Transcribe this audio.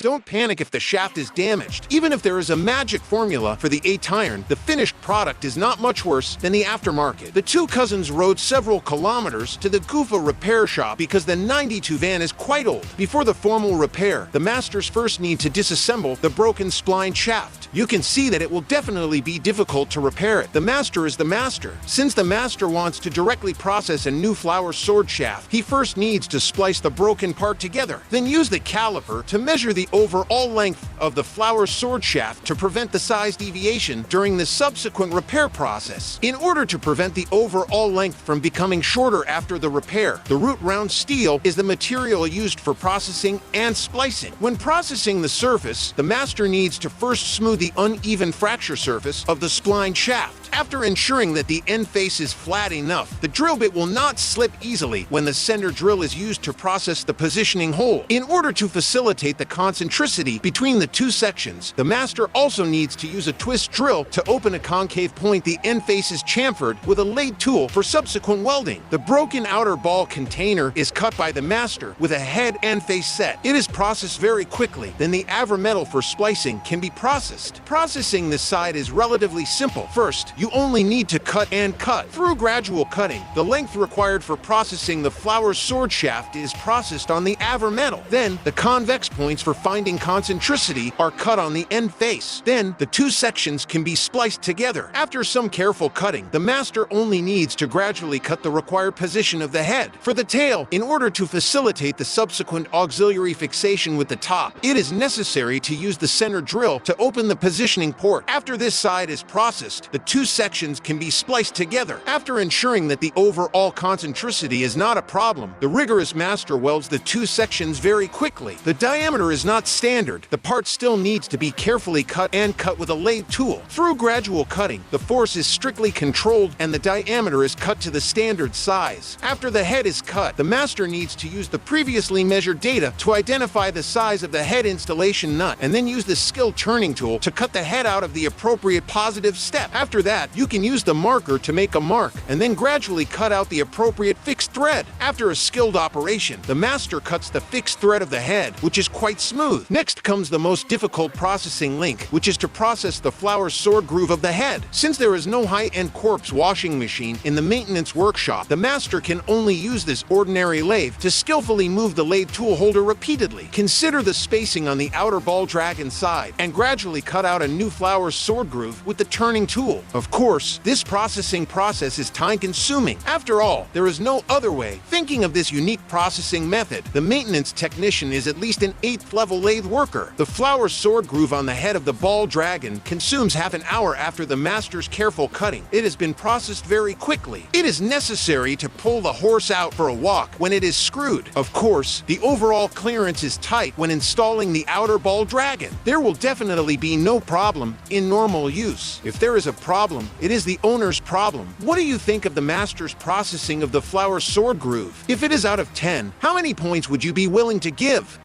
Don't panic if the shaft is damaged. Even if there is a magic formula for the out-iron, the finished product is not much worse than the aftermarket. The two cousins rode several kilometers to the Gufa repair shop because the 92 van is quite old. Before the formal repair, the masters first need to disassemble the broken spline shaft. You can see that it will definitely be difficult to repair it. The master is the master. Since the master wants to directly process a new flower sword shaft, he first needs to splice the broken part together. Then use the caliper to measure the overall length of the flower sword shaft to prevent the size deviation during the subsequent repair process. In order to prevent the overall length from becoming shorter after the repair, the root round steel is the material used for processing and splicing. When processing the surface, the master needs to first smooth the uneven fracture surface of the spline shaft. After ensuring that the end face is flat enough, the drill bit will not slip easily when the center drill is used to process the positioning hole. In order to facilitate the concentricity between the two sections, the master also needs to use a twist drill to open a concave point. The end face is chamfered with a lathe tool for subsequent welding. The broken outer ball container is cut by the master with a head and face set. It is processed very quickly. Then the metal for splicing can be processed. Processing this side is relatively simple. First, you only need to cut and cut. Through gradual cutting, the length required for processing the flower sword shaft is processed on the metal. Then, the convex points for finding concentricity are cut on the end face. Then, the two sections can be spliced together. After some careful cutting, the master only needs to gradually cut the required position of the head. For the tail, in order to facilitate the subsequent auxiliary fixation with the top, it is necessary to use the center drill to open the positioning port. After this side is processed, the two sections can be spliced together. After ensuring that the overall concentricity is not a problem, the rigorous master welds the two sections very quickly. The diameter is not standard. The part still needs to be carefully cut with a lathe tool. Through gradual cutting, the force is strictly controlled and the diameter is cut to the standard size. After the head is cut, the master needs to use the previously measured data to identify the size of the head installation nut, and then use the skill turning tool to cut the head out of the appropriate positive step. After that, you can use the marker to make a mark and then gradually cut out the appropriate fixed thread. After a skilled operation, the master cuts the fixed thread of the head, which is quite smooth. Next comes the most difficult processing link, which is to process the flower sword groove of the head. Since there is no high-end corpse washing machine in the maintenance workshop, the master can only use this ordinary lathe to skillfully move the lathe tool holder repeatedly. Consider the spacing on the outer ball dragon side and gradually cut out a new flower sword groove with the turning tool. Of course, this processing process is time-consuming. After all, there is no other way. Thinking of this unique processing method, the maintenance technician is at least an 8th level lathe worker. The flower sword groove on the head of the ball dragon consumes half an hour after the master's careful cutting. It has been processed very quickly. It is necessary to pull the horse out for a walk when it is screwed. Of course, the overall clearance is tight when installing the outer ball dragon. There will definitely be no problem in normal use. If there is a problem, it is the owner's problem. What do you think of the master's processing of the flower sword groove? If it is out of 10, how many points would you be willing to give?